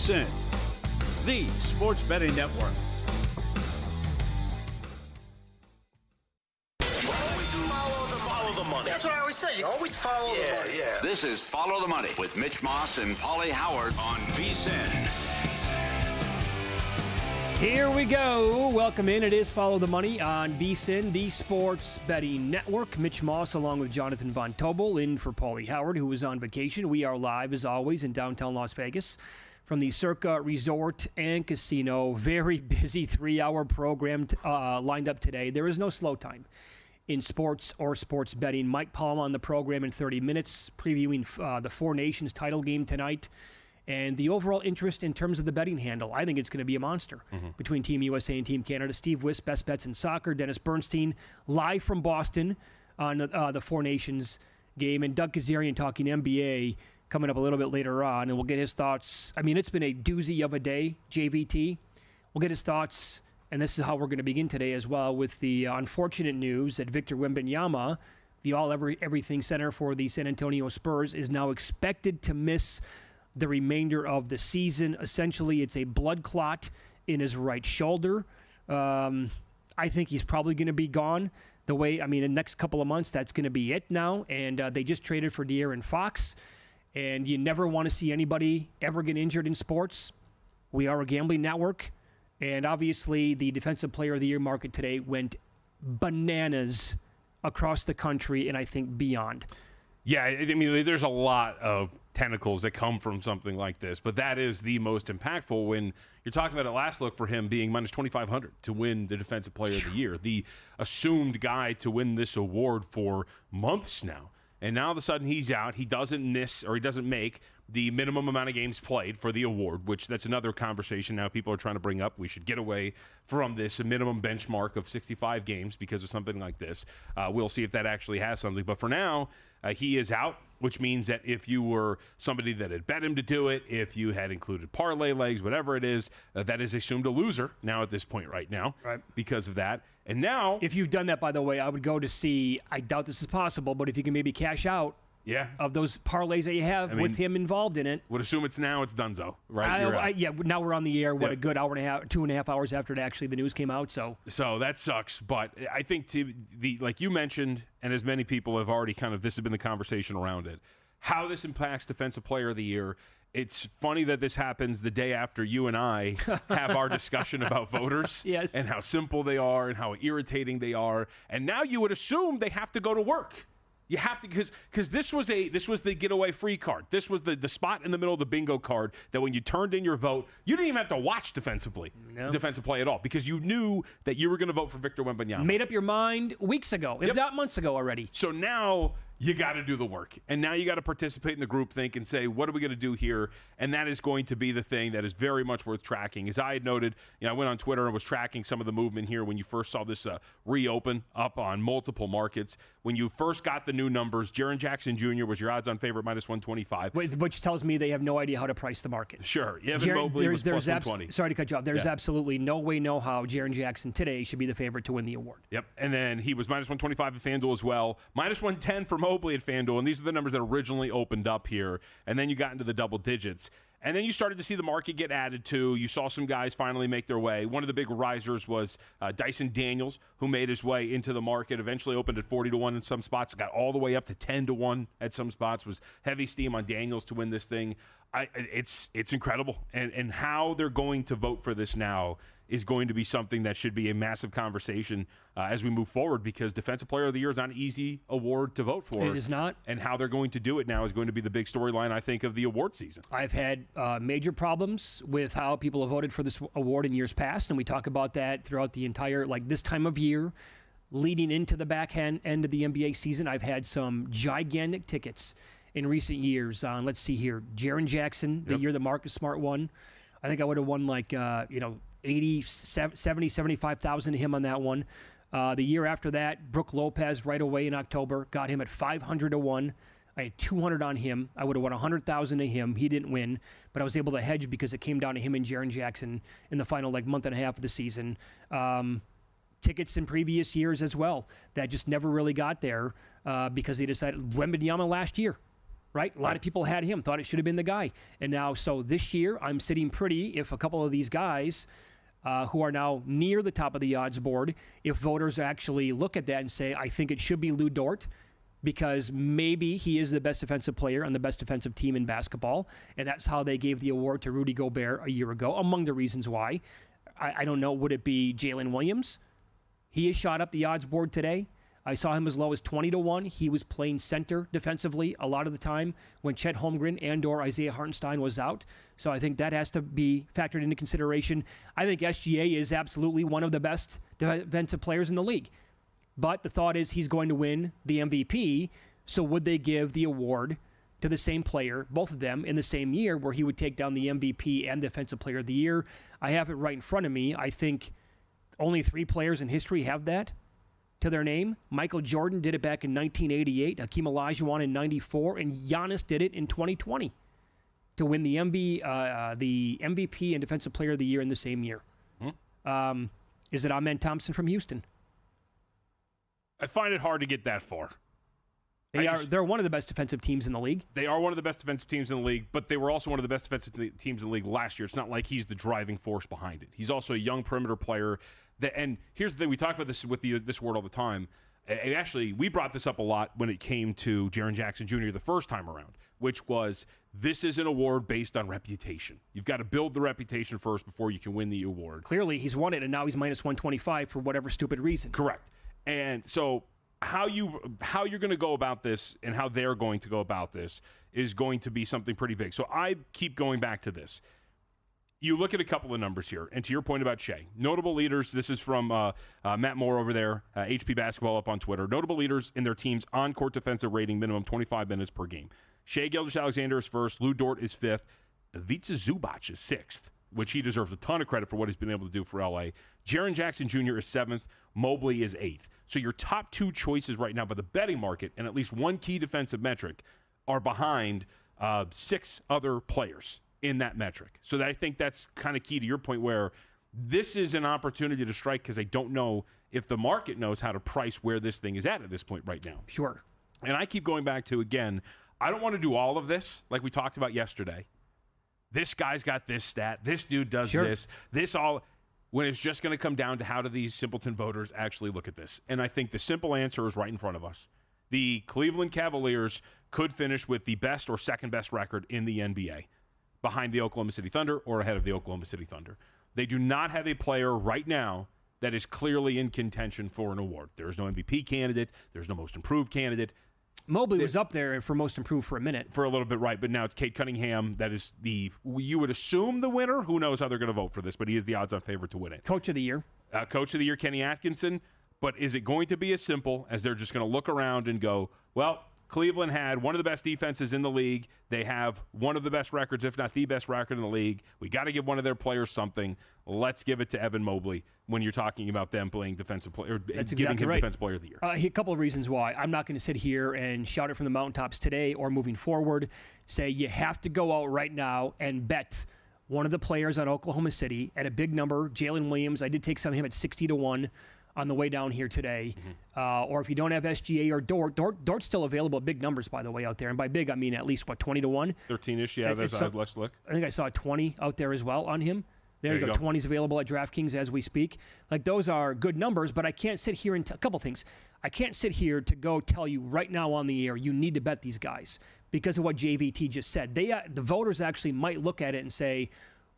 VsiN, the sports betting network. Follow the money. That's what I always say. You always follow the money. Yeah. This is Follow the Money with Mitch Moss and Paulie Howard on VsiN. Here we go. Welcome in. It is Follow the Money on VsiN, the sports betting network. Mitch Moss along with Jonathan Von Tobel in for Paulie Howard, who is on vacation. We are live, as always, in downtown Las Vegas from the Circa Resort and Casino. Very busy 3-hour program lined up today. There is no slow time in sports or sports betting. Mike Palm on the program in 30 minutes, previewing the Four Nations title game tonight. And the overall interest in terms of the betting handle, I think it's going to be a monster between Team USA and Team Canada. Steve Wiss, Best Bets in Soccer. Dennis Bernstein, live from Boston on the Four Nations game. And Doug Kazarian talking NBA coming up a little bit later on. And we'll get his thoughts. I mean, it's been a doozy of a day, JVT. We'll get his thoughts. And this is how we're going to begin today as well with the unfortunate news that Victor Wembanyama, the all-everything center for the San Antonio Spurs, is now expected to miss the remainder of the season. Essentially, it's a blood clot in his right shoulder. I think he's probably going to be gone. The next couple of months, that's going to be it now. And they just traded for De'Aaron Fox. And you never want to see anybody ever get injured in sports. We are a gambling network. And obviously, the Defensive Player of the Year market today went bananas across the country and I think beyond. Yeah, I mean, there's a lot of tentacles that come from something like this, but that is the most impactful when you're talking about at last look for him being minus 2,500 to win the Defensive Player of the Year, the assumed guy to win this award for months now. And now all of a sudden he's out. He doesn't miss or he doesn't make the minimum amount of games played for the award, which that's another conversation now people are trying to bring up. We should get away from this minimum benchmark of 65 games because of something like this. We'll see if that actually has something. But for now, he is out, which means that if you were somebody that had bet him to do it, if you had included parlay legs, whatever it is, that is assumed a loser now at this point right now because of that. And now, if you've done that, by the way, I would go to see, I doubt this is possible, but if you can maybe cash out of those parlays that you have with him involved in it. Would assume it's done, right? Now we're on the air. What a good hour and a half, 2.5 hours after the news came out. So that sucks. But I think like you mentioned, and as many people have already this has been the conversation around it, how this impacts Defensive Player of the Year. It's funny that this happens the day after you and I have our discussion about voters and how simple they are and how irritating they are. And now you would assume they have to go to work. You have to, because this was the getaway free card. This was the spot in the middle of the bingo card that when you turned in your vote, you didn't even have to watch defensive play at all because you knew that you were going to vote for Victor Wembanyama. Made up your mind weeks ago, if not months ago already. So now you got to do the work. And now you got to participate in the groupthink and say, what are we going to do here? And that is going to be the thing that is very much worth tracking. As I had noted, I went on Twitter and was tracking some of the movement here when you first saw this reopen up on multiple markets. When you first got the new numbers, Jaren Jackson Jr. was your odds-on favorite, minus 125. Which tells me they have no idea how to price the market. Sure. Evan Mobley was plus 120. Sorry to cut you off. There's absolutely no way, no how Jaren Jackson today should be the favorite to win the award. Yep. And then he was minus 125 at FanDuel as well. Minus 110 for Mobley at FanDuel. And these are the numbers that originally opened up here. And then you got into the double digits. And then you started to see the market get added to. You saw some guys finally make their way. One of the big risers was Dyson Daniels, who made his way into the market, eventually opened at 40-1 in some spots, got all the way up to 10-1 at some spots, was heavy steam on Daniels to win this thing. It's incredible. And how they're going to vote for this now is going to be something that should be a massive conversation as we move forward because Defensive Player of the Year is not an easy award to vote for. It is not. And how they're going to do it now is going to be the big storyline, I think, of the award season. I've had major problems with how people have voted for this award in years past, and we talk about that throughout the entire, this time of year, leading into the back end of the NBA season. I've had some gigantic tickets in recent years on, let's see here, Jaren Jackson, the year the Marcus Smart won. I think I would have won 80, 70, 75,000 to him on that one. The year after that, Brook Lopez right away in October, got him at 500-1. I had 200 on him. I would have won 100,000 to him. He didn't win, but I was able to hedge because it came down to him and Jaren Jackson in the final month and a half of the season. Tickets in previous years as well that just never really got there because they decided Wembanyama last year. right? A lot of people had him, thought it should have been the guy. And now, so this year, I'm sitting pretty if a couple of these guys who are now near the top of the odds board, if voters actually look at that and say, I think it should be Lou Dort, because maybe he is the best defensive player on the best defensive team in basketball, and that's how they gave the award to Rudy Gobert a year ago, among the reasons why. I don't know, would it be Jalen Williams? He has shot up the odds board today. I saw him as low as 20-1. He was playing center defensively a lot of the time when Chet Holmgren and or Isaiah Hartenstein was out. So I think that has to be factored into consideration. I think SGA is absolutely one of the best defensive players in the league. But the thought is he's going to win the MVP. So would they give the award to the same player, both of them, in the same year where he would take down the MVP and Defensive Player of the Year? I have it right in front of me. I think only 3 players in history have that to their name. Michael Jordan did it back in 1988, Hakeem Olajuwon in 94, and Giannis did it in 2020 to win the MVP and Defensive Player of the Year in the same year. Is it Amen Thompson from Houston? I find it hard to get that far. They're one of the best defensive teams in the league. They are one of the best defensive teams in the league, but they were also one of the best defensive teams in the league last year. It's not like he's the driving force behind it. He's also a young perimeter player. And here's the thing. We talk about this with this word all the time. And actually, we brought this up a lot when it came to Jaren Jackson Jr. the first time around, which was this is an award based on reputation. You've got to build the reputation first before you can win the award. Clearly, he's won it, and now he's minus 125 for whatever stupid reason. Correct. And so how you're going to go about this and how they're going to go about this is going to be something pretty big. So I keep going back to this. You look at a couple of numbers here, and to your point about Shea, notable leaders, this is from Matt Moore over there, HP Basketball up on Twitter, notable leaders in their team's on-court defensive rating, minimum 25 minutes per game. Shea Gilgeous-Alexander is first, Lou Dort is fifth, Ivica Zubac is sixth, which he deserves a ton of credit for what he's been able to do for LA. Jaren Jackson Jr. is seventh, Mobley is eighth. So your top 2 choices right now by the betting market, and at least one key defensive metric, are behind 6 other players in that metric. So I think that's kind of key to your point where this is an opportunity to strike because I don't know if the market knows how to price where this thing is at this point right now. Sure. And I keep going back to, again, I don't want to do all of this like we talked about yesterday. This guy's got this stat. This dude does this all, when it's just going to come down to how do these simpleton voters actually look at this. And I think the simple answer is right in front of us. The Cleveland Cavaliers could finish with the best or second best record in the NBA, behind the Oklahoma City Thunder or ahead of the Oklahoma City Thunder. They do not have a player right now that is clearly in contention for an award. There is no MVP candidate. There's no most improved candidate. Mobley was up there for most improved for a minute. For a little bit, right. But now it's Cade Cunningham. That is you would assume the winner. Who knows how they're going to vote for this, but he is the odds-on favorite to win it. Coach of the Year. Coach of the Year, Kenny Atkinson. But is it going to be as simple as they're just going to look around and go, well, Cleveland had one of the best defenses in the league. They have one of the best records, if not the best record in the league. We got to give one of their players something. Let's give it to Evan Mobley when you're talking about them playing defensive player, That's giving exactly him right. Defensive Player of the Year. A couple of reasons why. I'm not going to sit here and shout it from the mountaintops today or moving forward. Say you have to go out right now and bet one of the players on Oklahoma City at a big number. Jalen Williams, I did take some of him at 60-1. On the way down here today. Or if you don't have SGA or Dort's still available at big numbers, by the way, out there. And by big, I mean at least, 20-1? 13-ish, yeah, let's look. I think I saw 20 out there as well on him. There you go. 20's available at DraftKings as we speak. Like, those are good numbers, but I can't sit here and a couple things. I can't sit here to go tell you right now on the air, you need to bet these guys because of what JVT just said. The voters actually might look at it and say,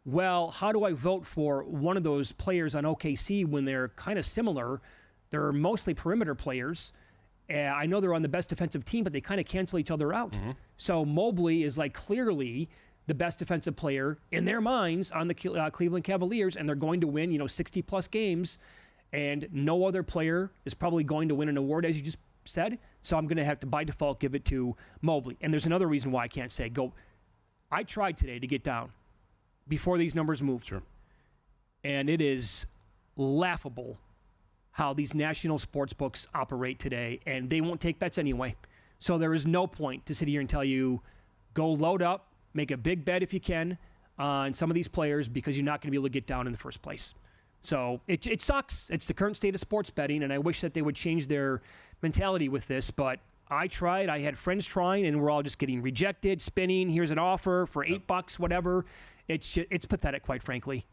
well, how do I vote for one of those players on OKC when they're kind of similar? They're mostly perimeter players. I know they're on the best defensive team, but they kind of cancel each other out. So Mobley is like clearly the best defensive player in their minds on the Cleveland Cavaliers, and they're going to win, 60-plus games, and no other player is probably going to win an award, as you just said. So I'm going to have to, by default, give it to Mobley. And there's another reason why I can't say go. I tried today to get down before these numbers moved. Sure. And it is laughable how these national sports books operate today, and they won't take bets anyway. So there is no point to sit here and tell you, go load up, make a big bet if you can on some of these players because you're not going to be able to get down in the first place. So it sucks. It's the current state of sports betting, and I wish that they would change their mentality with this, but I tried. I had friends trying, and we're all just getting rejected, spinning. Here's an offer for $8, whatever. It's pathetic, quite frankly.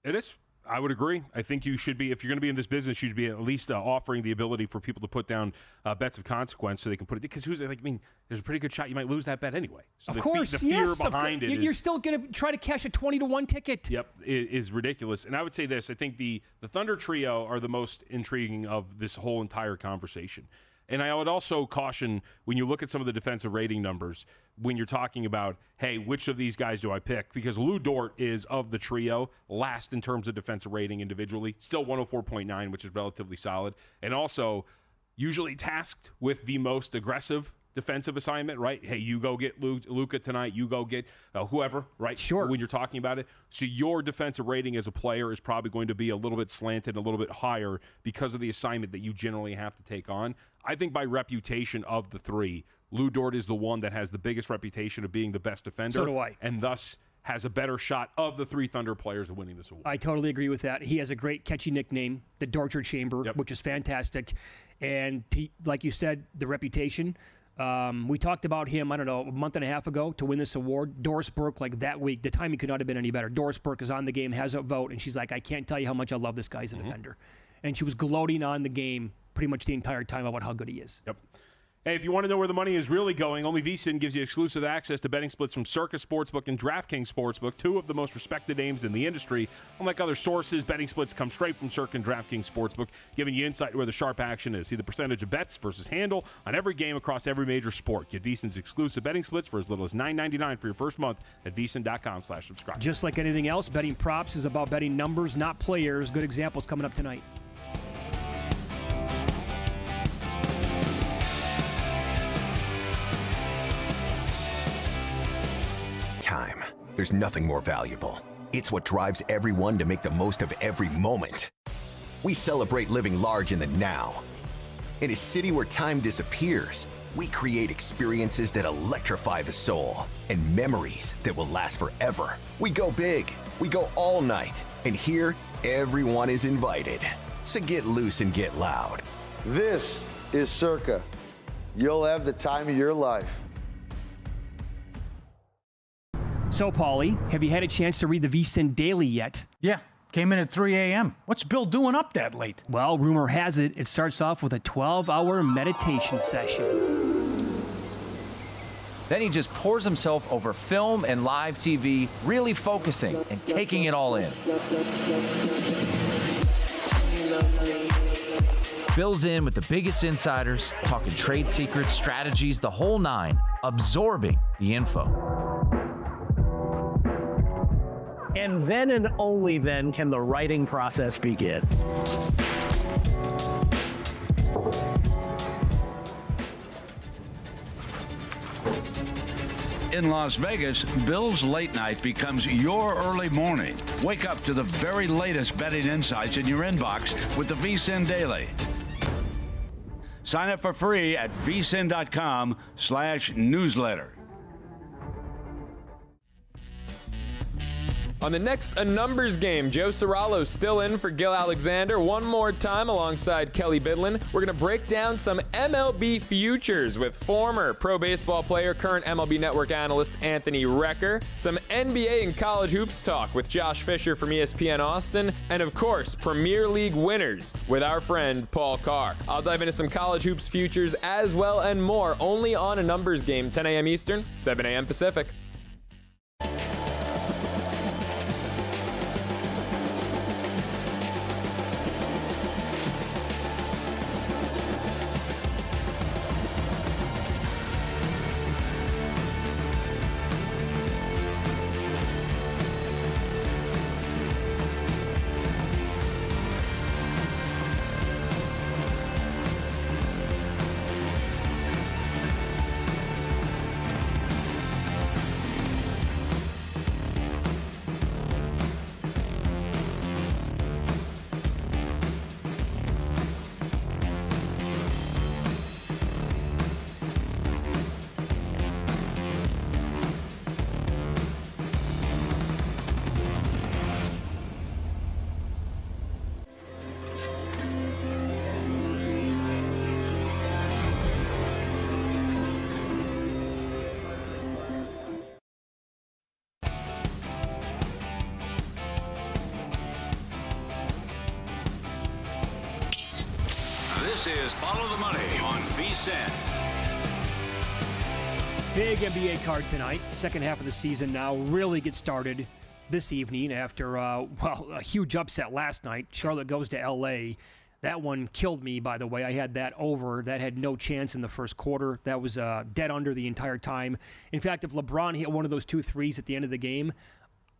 It is. I would agree. I think you should be, if you're going to be in this business, you should be at least offering the ability for people to put down bets of consequence so they can put it. Because there's a pretty good shot you might lose that bet anyway. So of course, the fear behind it is, you're still going to try to cash a 20-1 ticket. Yep, is ridiculous. And I would say this: I think the Thunder trio are the most intriguing of this whole entire conversation. And I would also caution, when you look at some of the defensive rating numbers, when you're talking about, hey, which of these guys do I pick? Because Lou Dort is, of the trio, last in terms of defensive rating individually, still 104.9, which is relatively solid, and also usually tasked with the most aggressive defensive assignment, right? Hey, you go get Luka tonight. You go get whoever, right? Sure. When you're talking about it. So your defensive rating as a player is probably going to be a little bit slanted, a little bit higher because of the assignment that you generally have to take on. I think by reputation of the three, Lou Dort is the one that has the biggest reputation of being the best defender. So do I. And thus has a better shot of the three Thunder players of winning this award. I totally agree with that. He has a great catchy nickname, the Torture Chamber, which is fantastic. And like you said, the reputation. We talked about him, a month and a half ago to win this award. Doris Burke, that week, the timing could not have been any better. Doris Burke is on the game, has a vote, and she's like, I can't tell you how much I love this guy as a defender. And she was gloating on the game pretty much the entire time about how good he is. Yep. Hey, if you want to know where the money is really going, only VSiN gives you exclusive access to betting splits from Circa Sportsbook and DraftKings Sportsbook, two of the most respected names in the industry. Unlike other sources, betting splits come straight from Circa and DraftKings Sportsbook, giving you insight where the sharp action is. See the percentage of bets versus handle on every game across every major sport. Get VSiN's exclusive betting splits for as little as $9.99 for your first month at VSiN.com/subscribe. Just like anything else, betting props is about betting numbers, not players. Good examples coming up tonight. Time. There's nothing more valuable. It's what drives everyone to make the most of every moment. We celebrate living large in the now. In a city where time disappears, we create experiences that electrify the soul and memories that will last forever. We go big. We go all night. And here, everyone is invited. So get loose and get loud. This is Circa. You'll have the time of your life. So, Paulie, have you had a chance to read the VSiN Daily yet? Yeah, came in at 3 a.m. What's Bill doing up that late? Well, rumor has it starts off with a 12-hour meditation session. Then he just pours himself over film and live TV, really focusing and taking it all in. Bill's in with the biggest insiders, talking trade secrets, strategies, the whole nine, absorbing the info. And then and only then can the writing process begin. In Las Vegas, Bill's late night becomes your early morning. Wake up to the very latest betting insights in your inbox with the VSiN Daily. Sign up for free at vsin.com/newsletter. On the next A Numbers Game, Joe Serralo's still in for Gil Alexander one more time alongside Kelly Bidlin. We're going to break down some MLB futures with former pro baseball player, current MLB Network analyst Anthony Recker, some NBA and college hoops talk with Josh Fisher from ESPN Austin, and of course, Premier League winners with our friend Paul Carr. I'll dive into some college hoops futures as well and more only on A Numbers Game, 10 a.m. Eastern, 7 a.m. Pacific. This is Follow the Money on VSiN. Big NBA card tonight. Second half of the season now really gets started this evening after, a huge upset last night. Charlotte goes to L.A. That one killed me, by the way. I had that over. That had no chance in the first quarter. That was dead under the entire time. In fact, if LeBron hit one of those 2 threes at the end of the game,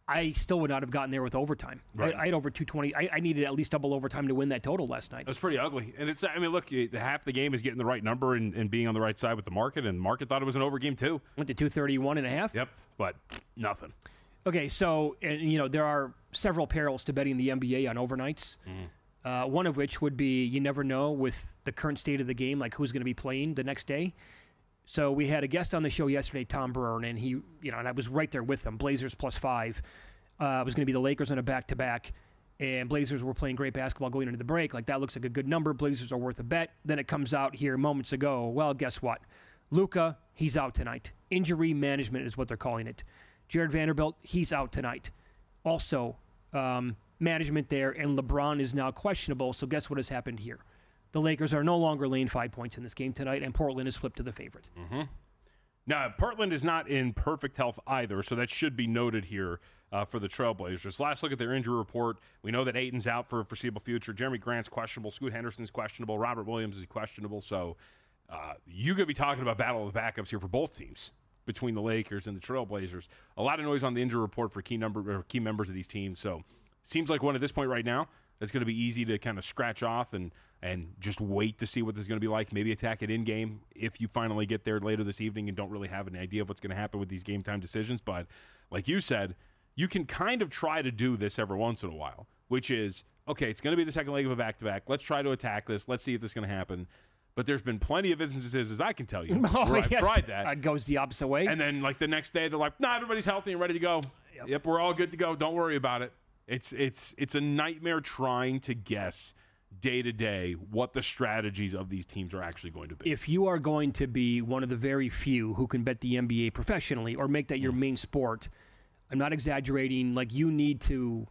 I still would not have gotten there with overtime. Right. I had over 220. I needed at least double overtime to win that total last night. It was pretty ugly. And look, half the game is getting the right number and being on the right side with the market, and the market thought it was an over game too. Went to 231.5. Yep, but nothing. Okay, so, there are several perils to betting the NBA on overnights. Mm-hmm. One of which would be you never know with the current state of the game, like who's going to be playing the next day. So we had a guest on the show yesterday, Tom Byrne, and he, and I was right there with them. Blazers +5. It was going to be the Lakers on a back-to-back, and Blazers were playing great basketball going into the break. Like, that looks like a good number. Blazers are worth a bet. Then it comes out here moments ago. Well, guess what? Luka, he's out tonight. Injury management is what they're calling it. Jared Vanderbilt, he's out tonight. Also, management there, and LeBron is now questionable, so guess what has happened here? The Lakers are no longer laying 5 points in this game tonight, and Portland is flipped to the favorite. Mm-hmm. Now, Portland is not in perfect health either, so that should be noted here for the Trailblazers. Last look at their injury report. We know that Ayton's out for a foreseeable future. Jeremy Grant's questionable. Scoot Henderson's questionable. Robert Williams is questionable. So you could be talking about battle of the backups here for both teams between the Lakers and the Trailblazers. A lot of noise on the injury report for key members of these teams. So seems like one at this point right now that's going to be easy to kind of scratch off and just wait to see what this is going to be like. Maybe attack it in-game if you finally get there later this evening and don't really have an idea of what's going to happen with these game-time decisions. But like you said, you can kind of try to do this every once in a while, which is, okay, it's going to be the second leg of a back-to-back. Let's try to attack this. Let's see if this is going to happen. But there's been plenty of instances, as I can tell you, where I've tried that. It goes the opposite way. And then, like, the next day, they're like, nah, everybody's healthy and ready to go. Yep, we're all good to go. Don't worry about it. It's a nightmare trying to guess day to day what the strategies of these teams are actually going to be. If you are going to be one of the very few who can bet the NBA professionally or make that your main sport, I'm not exaggerating, like, you need to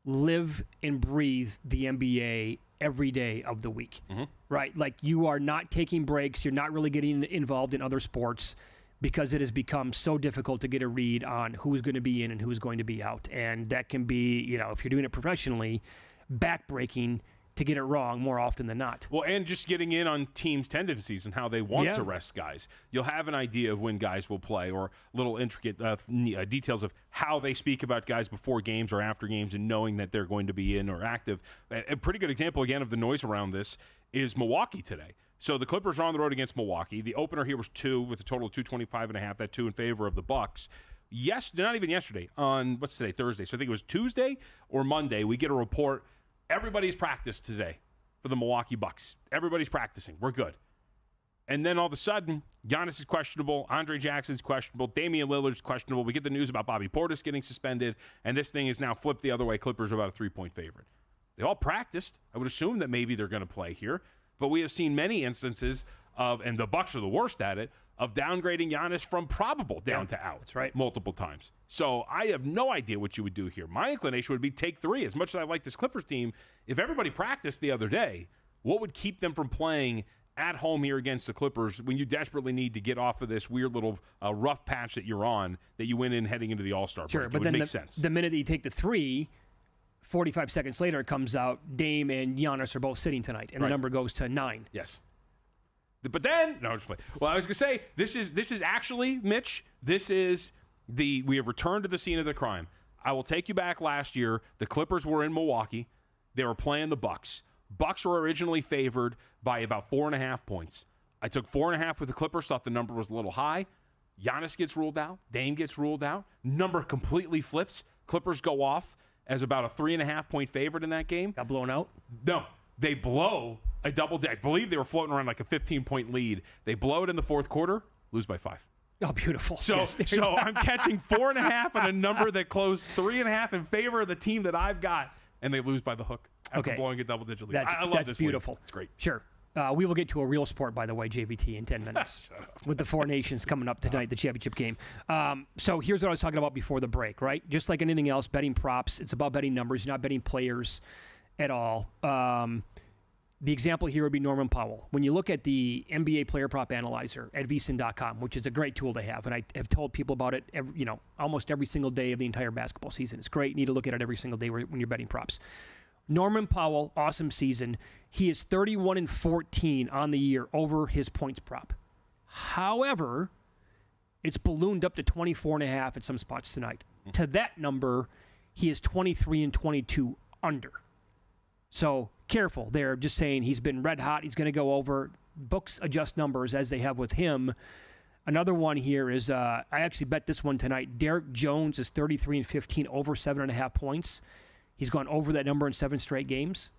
live and breathe the NBA every day of the week, right? Like, you are not taking breaks. You're not really getting involved in other sports because it has become so difficult to get a read on who's going to be in and who's going to be out. And that can be, if you're doing it professionally, backbreaking to get it wrong more often than not. Well, and just getting in on teams' tendencies and how they want to rest guys. You'll have an idea of when guys will play or little intricate details of how they speak about guys before games or after games and knowing that they're going to be in or active. A pretty good example, again, of the noise around this is Milwaukee today. So the Clippers are on the road against Milwaukee. The opener here was 2 with a total of 225.5, that 2 in favor of the Bucks. Yes, not even yesterday, on, what's today, Thursday. So I think it was Tuesday or Monday, we get a report. Everybody's practiced today for the Milwaukee Bucks. Everybody's practicing. We're good. And then all of a sudden, Giannis is questionable. Andre Jackson's questionable. Damian Lillard's questionable. We get the news about Bobby Portis getting suspended, and this thing is now flipped the other way. Clippers are about a 3-point favorite. They all practiced. I would assume that maybe they're going to play here. But we have seen many instances of, and the Bucks are the worst at it, of downgrading Giannis from probable down to out. That's right. Multiple times. So I have no idea what you would do here. My inclination would be take 3. As much as I like this Clippers team, if everybody practiced the other day, what would keep them from playing at home here against the Clippers when you desperately need to get off of this weird little rough patch that you're on that you went in heading into the All-Star break? Sure, but then the minute that you take the 3, 45 seconds later it comes out, Dame and Giannis are both sitting tonight, and the number goes to 9. Yes. But then, no, just play. Well, I was going to say, this is actually, Mitch, we have returned to the scene of the crime. I will take you back last year. The Clippers were in Milwaukee. They were playing the Bucks. Bucks were originally favored by about 4.5 points. I took 4.5 with the Clippers, thought the number was a little high. Giannis gets ruled out. Dame gets ruled out. Number completely flips. Clippers go off as about a 3.5-point favorite in that game. Got blown out? No, they blow a double deck. I believe they were floating around like a 15-point lead. They blow it in the fourth quarter, lose by 5. Oh, beautiful. So I'm catching 4.5 on a number that closed 3.5 in favor of the team that I've got, and they lose by the hook after blowing a double-digit lead. I love this beautiful. League. It's great. Sure. We will get to a real sport, by the way, JVT, in 10 minutes with the 4 nations coming up tonight, the championship game. So here's what I was talking about before the break, right? Just like anything else, betting props, it's about betting numbers. You're not betting players at all. The example here would be Norman Powell. When you look at the NBA Player Prop Analyzer at VsiN.com, which is a great tool to have, and I have told people about it almost every single day of the entire basketball season. It's great. You need to look at it every single day when you're betting props. Norman Powell, awesome season. He is 31-14 on the year over his points prop. However, it's ballooned up to 24.5 at some spots tonight. To that number, he is 23-22 under. So careful there, just saying he's been red hot. He's going to go over. Books adjust numbers as they have with him. Another one here is, I actually bet this one tonight. Derek Jones is 33-15 over 7.5 points. He's gone over that number in 7 straight games.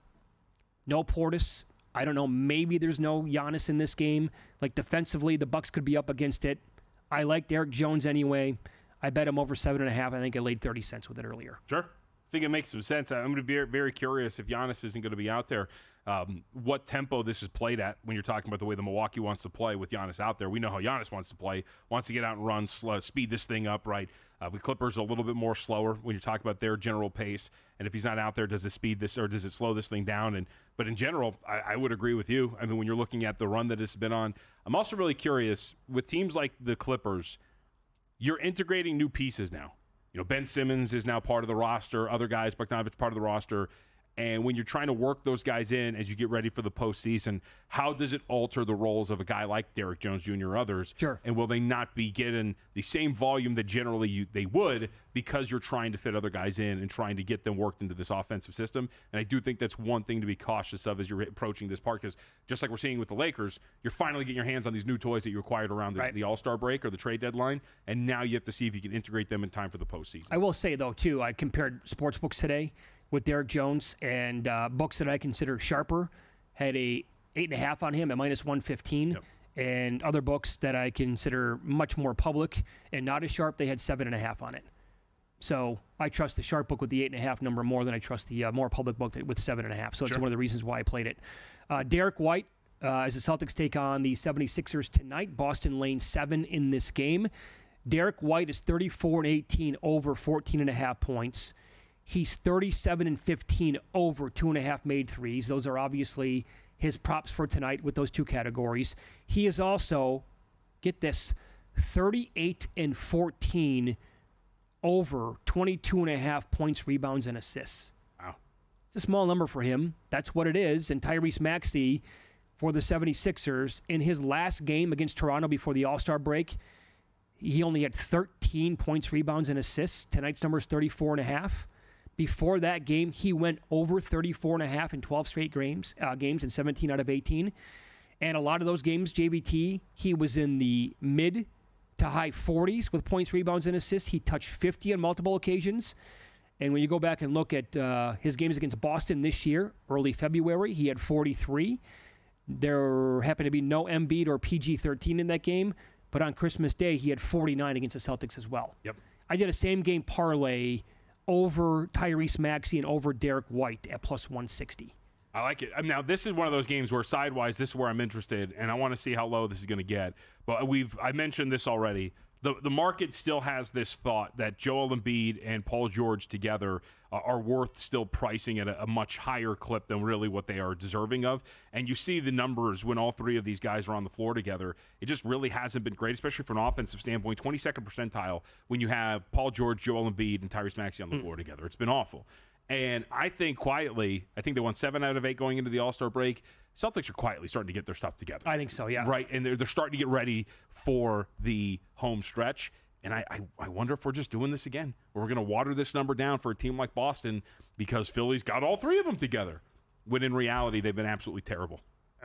No Portis. I don't know. Maybe there's no Giannis in this game. Like defensively, the Bucks could be up against it. I like Derek Jones anyway. I bet him over 7.5. I think I laid 30 cents with it earlier. Sure. I think it makes some sense. I'm going to be very curious if Giannis isn't going to be out there, what tempo this is played at when you're talking about the way the Milwaukee wants to play with Giannis out there. We know how Giannis wants to play, wants to get out and run, speed this thing up, right? The Clippers are a little bit more slower when you're talking about their general pace. And if he's not out there, does it speed this or does it slow this thing down? But in general, I would agree with you. I mean, when you're looking at the run that it's been on, I'm also really curious with teams like the Clippers, you're integrating new pieces now. Ben Simmons is now part of the roster. Other guys, Bogdanovic, part of the roster. And when you're trying to work those guys in as you get ready for the postseason, how does it alter the roles of a guy like Derek Jones Jr. or others? Sure. And will they not be getting the same volume that generally they would because you're trying to fit other guys in and trying to get them worked into this offensive system? And I do think that's one thing to be cautious of as you're approaching this part, because just like we're seeing with the Lakers, you're finally getting your hands on these new toys that you acquired around the All-Star break or the trade deadline, and now you have to see if you can integrate them in time for the postseason. I will say, though, too, I compared sportsbooks today with Derek Jones, and books that I consider sharper had a 8.5 on him at -115, and other books that I consider much more public and not as sharp, they had 7.5 on it. So I trust the sharp book with the 8.5 number more than I trust the more public book with 7.5. So it's one of the reasons why I played it. Derek White, as the Celtics take on the 76ers tonight, Boston lane 7 in this game. Derek White is 34-18 over 14.5 points. He's 37-15 over 2.5 made threes. Those are obviously his props for tonight with those two categories. He is also, get this, 38-14 over 22.5 points, rebounds, and assists. Wow. It's a small number for him. That's what it is. And Tyrese Maxey for the 76ers, in his last game against Toronto before the All-Star break, he only had 13 points, rebounds, and assists. Tonight's number is 34.5. Before that game, he went over 34.5 in 12 straight games in 17 out of 18. And a lot of those games, JVT, he was in the mid to high 40s with points, rebounds, and assists. He touched 50 on multiple occasions. And when you go back and look at his games against Boston this year, early February, he had 43. There happened to be no Embiid or PG-13 in that game. But on Christmas Day, he had 49 against the Celtics as well. Yep. I did a same-game parlay over Tyrese Maxey and over Derek White at +160. I like it. Now, this is one of those games where sidewise, this is where I'm interested, and I want to see how low this is going to get. But I mentioned this already. The market still has this thought that Joel Embiid and Paul George together are worth still pricing at a much higher clip than really what they are deserving of. And you see the numbers when all three of these guys are on the floor together. It just really hasn't been great, especially from an offensive standpoint. 22nd percentile when you have Paul George, Joel Embiid, and Tyrese Maxey on the floor together. It's been awful. And I think quietly, I think they won 7 out of 8 going into the All-Star break. Celtics are quietly starting to get their stuff together. I think so, yeah. Right, and they're starting to get ready for the home stretch. And I wonder if we're just doing this again, where we're going to water this number down for a team like Boston because Philly's got all three of them together, when in reality they've been absolutely terrible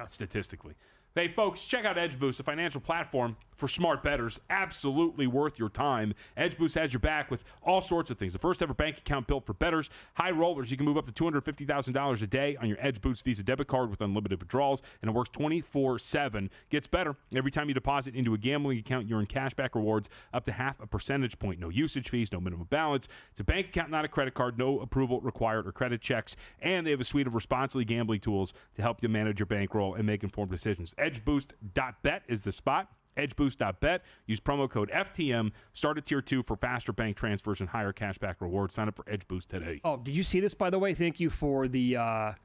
statistically. Hey, folks, check out Edge Boost, a financial platform for smart bettors. Absolutely worth your time. Edge Boost has your back with all sorts of things. The first ever bank account built for bettors. High rollers. You can move up to $250,000 a day on your Edge Boost Visa debit card with unlimited withdrawals, and it works 24/7. Gets better. Every time you deposit into a gambling account, you earn cashback rewards up to 0.5 percentage point. No usage fees, no minimum balance. It's a bank account, not a credit card. No approval required or credit checks. And they have a suite of responsibly gambling tools to help you manage your bankroll and make informed decisions. EdgeBoost.bet is the spot. EdgeBoost.bet. Use promo code FTM. Start at Tier 2 for faster bank transfers and higher cashback rewards. Sign up for EdgeBoost today. Oh, did you see this, by the way? Thank you for the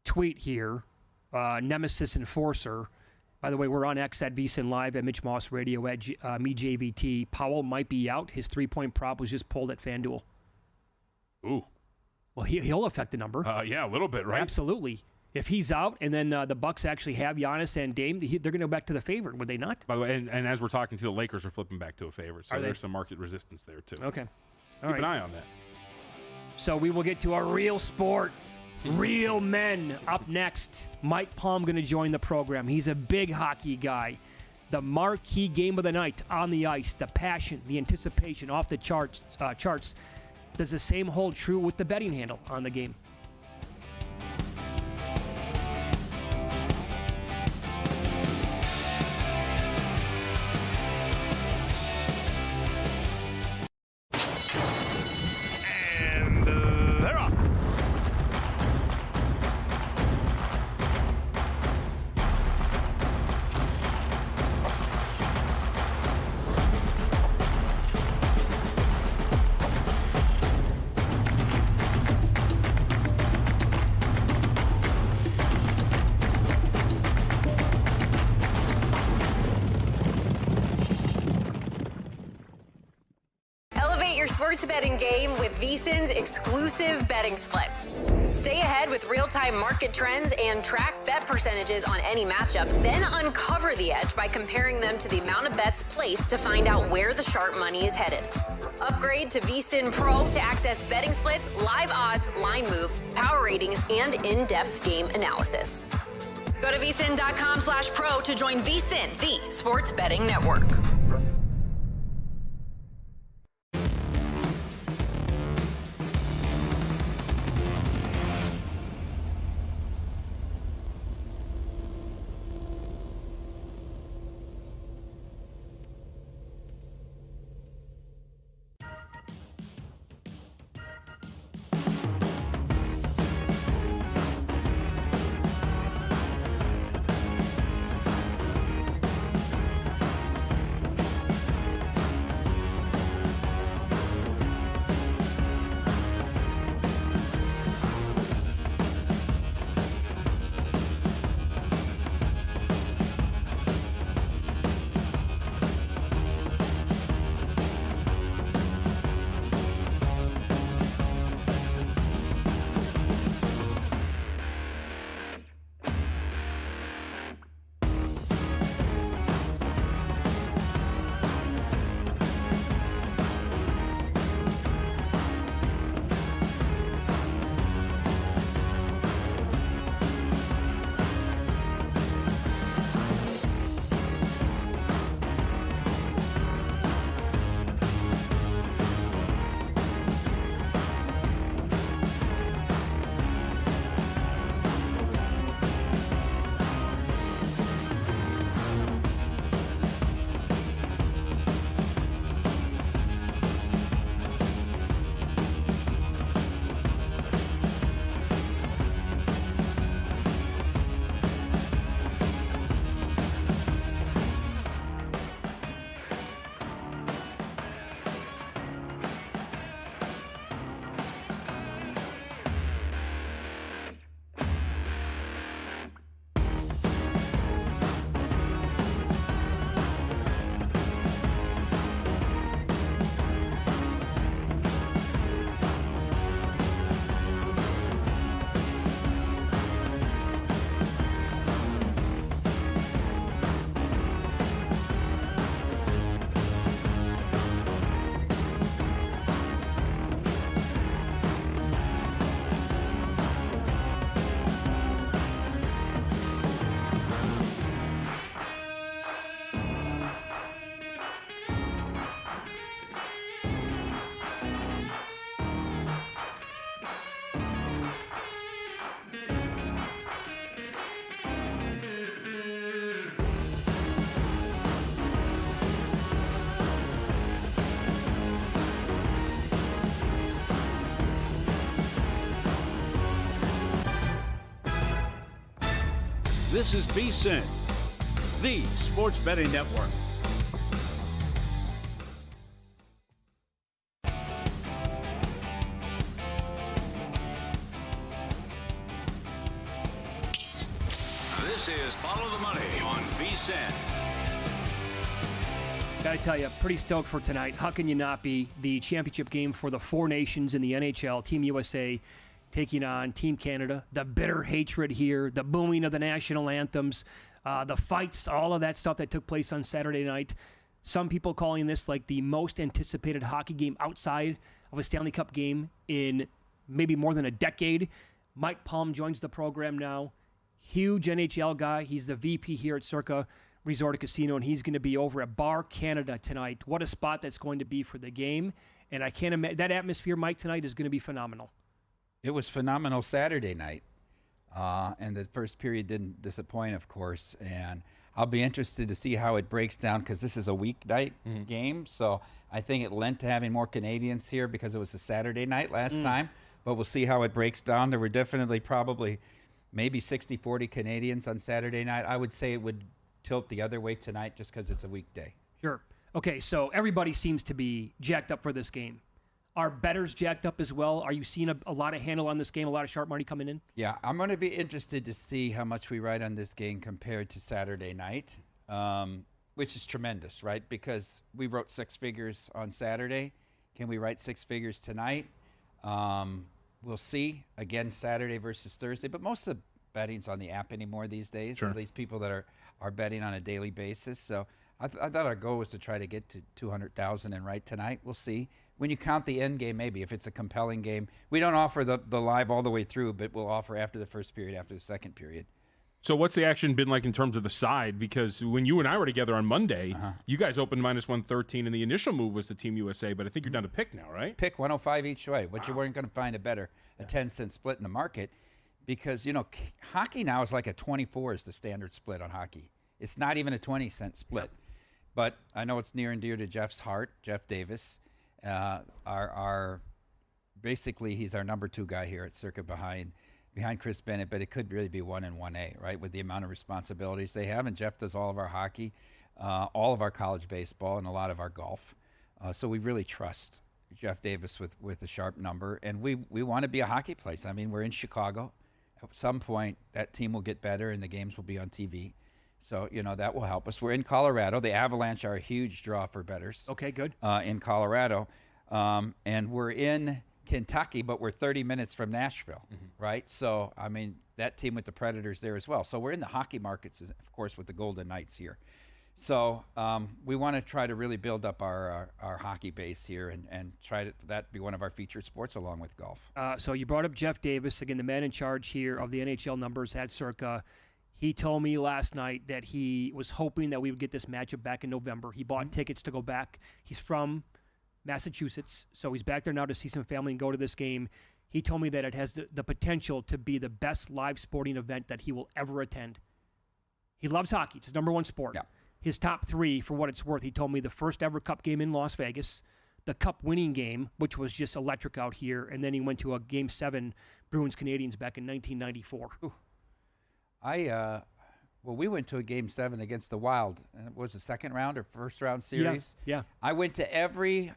tweet here. Nemesis Enforcer. By the way, we're on X at VSiN Live, at Mitch Moss Radio, at MeJVT. Powell might be out. His 3-point prop was just pulled at FanDuel. Ooh. Well, he'll affect the number. Yeah, a little bit, right? Absolutely. If he's out and then the Bucks actually have Giannis and Dame, they're going to go back to the favorite, would they not? By the way, and as we're talking to, the Lakers are flipping back to a favorite, so there's some market resistance there, too. Okay. Keep an eye on that. So we will get to a real sport, real men up next. Mike Palm going to join the program. He's a big hockey guy. The marquee game of the night on the ice, the passion, the anticipation off the charts. Does the same hold true with the betting handle on the game? They're off. Elevate your sports betting game with VSiN's exclusive betting splits. Stay ahead with real-time market trends and track bet percentages on any matchup. Then uncover the edge by comparing them to the amount of bets placed to find out where the sharp money is headed. Upgrade to VSiN Pro to access betting splits, live odds, line moves, power ratings, and in-depth game analysis. Go to vsin.com/pro to join VSiN, the sports betting network. This is VSiN, the sports betting network. This is Follow the Money on VSiN. Gotta tell you, pretty stoked for tonight. How can you not be? The championship game for the four nations in the NHL. Team USA taking on Team Canada. The bitter hatred here, the booming of the national anthems, the fights, all of that stuff that took place on Saturday night. Some people calling this like the most anticipated hockey game outside of a Stanley Cup game in maybe more than a decade. Mike Palm joins the program now. Huge NHL guy. He's the VP here at Circa Resort and Casino, and he's going to be over at Bar Canada tonight. What a spot that's going to be for the game. And I can't imagine that atmosphere, Mike, tonight is going to be phenomenal. It was phenomenal Saturday night. And the first period didn't disappoint, of course. And I'll be interested to see how it breaks down because this is a weeknight game. So I think it lent to having more Canadians here because it was a Saturday night last time. But we'll see how it breaks down. There were definitely probably maybe 60-40 Canadians on Saturday night. I would say it would tilt the other way tonight just because it's a weekday. Sure. Okay, so everybody seems to be jacked up for this game. Are bettors jacked up as well? Are you seeing a lot of handle on this game, a lot of sharp money coming in? Yeah, I'm going to be interested to see how much we write on this game compared to Saturday night, which is tremendous, right? Because we wrote six figures on Saturday. Can we write six figures tonight? We'll see. Again, Saturday versus Thursday. But most of the betting's on the app anymore these days. Sure. At least people that are betting on a daily basis. So I thought our goal was to try to get to 200,000 and right tonight. We'll see. When you count the end game, maybe if it's a compelling game. We don't offer the live all the way through, but we'll offer after the first period, after the second period. So what's the action been like in terms of the side? Because when you and I were together on Monday, you guys opened minus 113, and the initial move was the Team USA, but I think you're down to pick now, right? Pick 105 each way, which you weren't going to find a 10-cent split in the market. Because, hockey now is like a 24 is the standard split on hockey. It's not even a 20-cent split. Yep. But I know it's near and dear to Jeff's heart, Jeff Davis. Basically, he's our number 2 guy here at Circa behind Chris Bennett, but it could really be 1 and 1A, right, with the amount of responsibilities they have. And Jeff does all of our hockey, all of our college baseball, and a lot of our golf. So we really trust Jeff Davis with a sharp number. And we want to be a hockey place. I mean, we're in Chicago. At some point, that team will get better, and the games will be on TV. So, that will help us. We're in Colorado. The Avalanche are a huge draw for bettors. Okay, good. In Colorado. And we're in Kentucky, but we're 30 minutes from Nashville, right? So, I mean, that team with the Predators there as well. So we're in the hockey markets, of course, with the Golden Knights here. So we want to try to really build up our hockey base here and try to that be one of our featured sports along with golf. So you brought up Jeff Davis, again, the man in charge here of the NHL numbers at Circa. He told me last night that he was hoping that we would get this matchup back in November. He bought tickets to go back. He's from Massachusetts, so he's back there now to see some family and go to this game. He told me that it has the potential to be the best live sporting event that he will ever attend. He loves hockey. It's his number 1 sport. Yeah. His top 3, for what it's worth, he told me the first ever Cup game in Las Vegas, the Cup winning game, which was just electric out here, and then he went to a Game 7 Bruins-Canadiens back in 1994. Ooh. We went to a Game 7 against the Wild, and it was a second round or first round series. Yeah. I went to every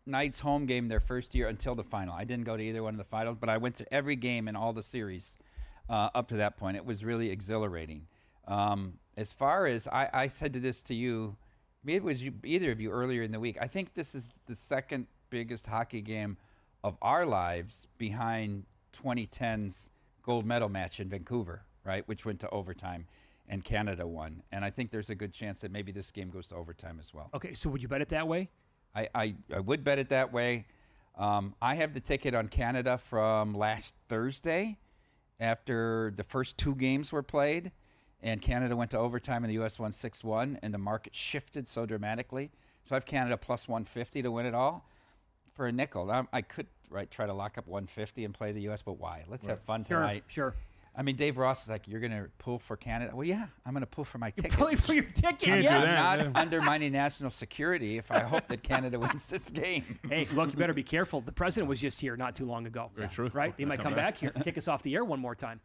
Knights home game their first year until the final. I didn't go to either one of the finals, but I went to every game in all the series up to that point. It was really exhilarating. As far as I said this to you, maybe it was either of you earlier in the week, I think this is the second biggest hockey game of our lives behind 2010's gold medal match in Vancouver, right, which went to overtime, and Canada won. And I think there's a good chance that maybe this game goes to overtime as well. Okay, so would you bet it that way? I would bet it that way. I have the ticket on Canada from last Thursday after the first 2 games were played. And Canada went to overtime, and the U.S. won 6-1, and the market shifted so dramatically. So I have Canada plus 150 to win it all for a nickel. I could try to lock up 150 and play the U.S., but why? Let's have fun tonight. Sure. I mean, Dave Ross is like, you're going to pull for Canada? Well, yeah, I'm going to pull for my ticket. You're pulling for your ticket. Can't do that. I'm not undermining national security if I hope that Canada wins this game. Hey, look, you better be careful. The president was just here not too long ago. Very true. Right? They might come back here, kick us off the air one more time.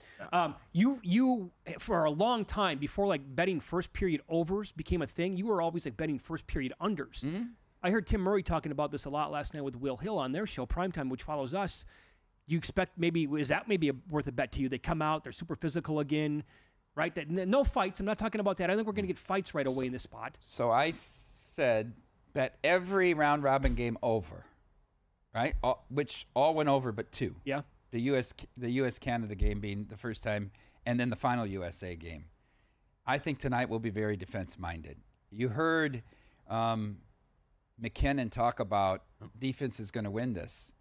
You for a long time, before betting first period overs became a thing, you were always betting first period unders. Mm-hmm. I heard Tim Murray talking about this a lot last night with Will Hill on their show, Primetime, which follows us. You expect is that maybe worth a bet to you? They come out, they're super physical again. right? That no fights. I'm not talking about that. I think we're going to get fights right away in this spot. So I said bet every round robin game over, right? Which all went over but 2. Yeah. The U.S. Canada game being the first time, and then the final USA game. I think tonight will be very defense minded. You heard McKinnon talk about defense is going to win this.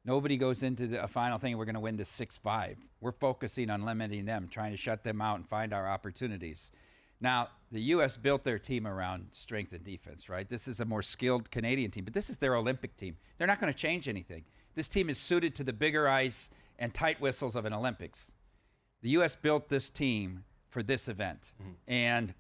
Nobody goes into a final thing, we're going to win this 6-5. We're focusing on limiting them, trying to shut them out and find our opportunities. Now, the U.S. built their team around strength and defense, right? This is a more skilled Canadian team, but this is their Olympic team. They're not going to change anything. This team is suited to the bigger ice and tight whistles of an Olympics. The U.S. built this team for this event, and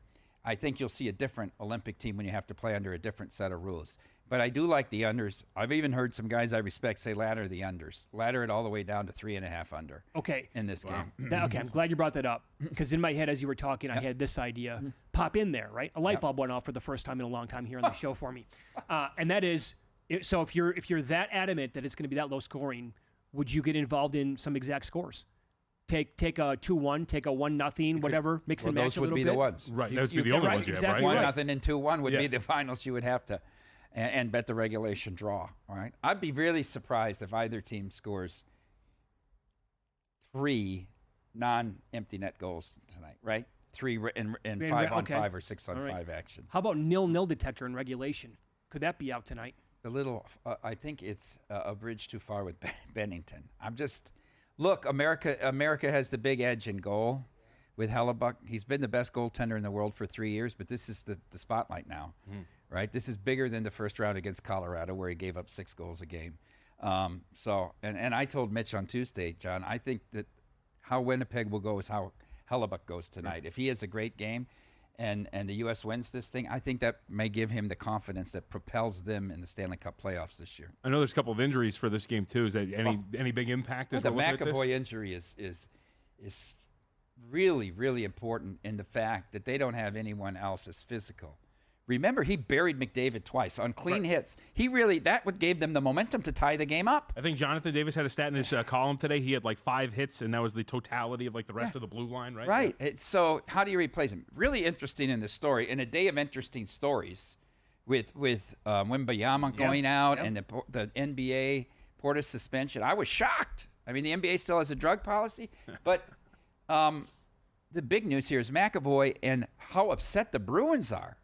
I think you'll see a different Olympic team when you have to play under a different set of rules. But I do like the unders. I've even heard some guys I respect say ladder the unders. Ladder it all the way down to 3.5 under. Okay. In this game. Okay, I'm glad you brought that up because in my head as you were talking, I had this idea pop in there, right? A light bulb went off for the first time in a long time here on the show for me. And that is, so if you're that adamant that it's going to be that low scoring, would you get involved in some exact scores? Take a 2-1, take a 1-0, whatever, mix and match a little bit. Those would be the ones. Right, those would be the only ones you have, right? 1-0 and 2-1 would be the finals you would have to, and bet the regulation draw, all right? I'd be really surprised if either team scores 3 non-empty net goals tonight, right? 3 in 5-on-5 or 6-on-5 action. How about 0-0 detector in regulation? Could that be out tonight? A little, I think it's a bridge too far with Bennington. Look, America has the big edge in goal with Hellebuck. He's been the best goaltender in the world for 3 years, but this is the spotlight now, right? This is bigger than the first round against Colorado where he gave up 6 goals a game. And I told Mitch on Tuesday, John, I think that how Winnipeg will go is how Hellebuck goes tonight. If he has a great game and the U.S. wins this thing, I think that may give him the confidence that propels them in the Stanley Cup playoffs this year. I know there's a couple of injuries for this game, too. Is that any big impact? The McAvoy injury is really, really important in the fact that they don't have anyone else as physical. Remember, he buried McDavid twice on clean hits. That would gave them the momentum to tie the game up. I think Jonathan Davis had a stat in his column today. He had 5 hits, and that was the totality of the rest of the blue line, right? Right. Yeah. So how do you replace him? Really interesting in this story. In a day of interesting stories with Wembanyama going out and the NBA Portis suspension, I was shocked. I mean, the NBA still has a drug policy, but the big news here is McAvoy and how upset the Bruins are.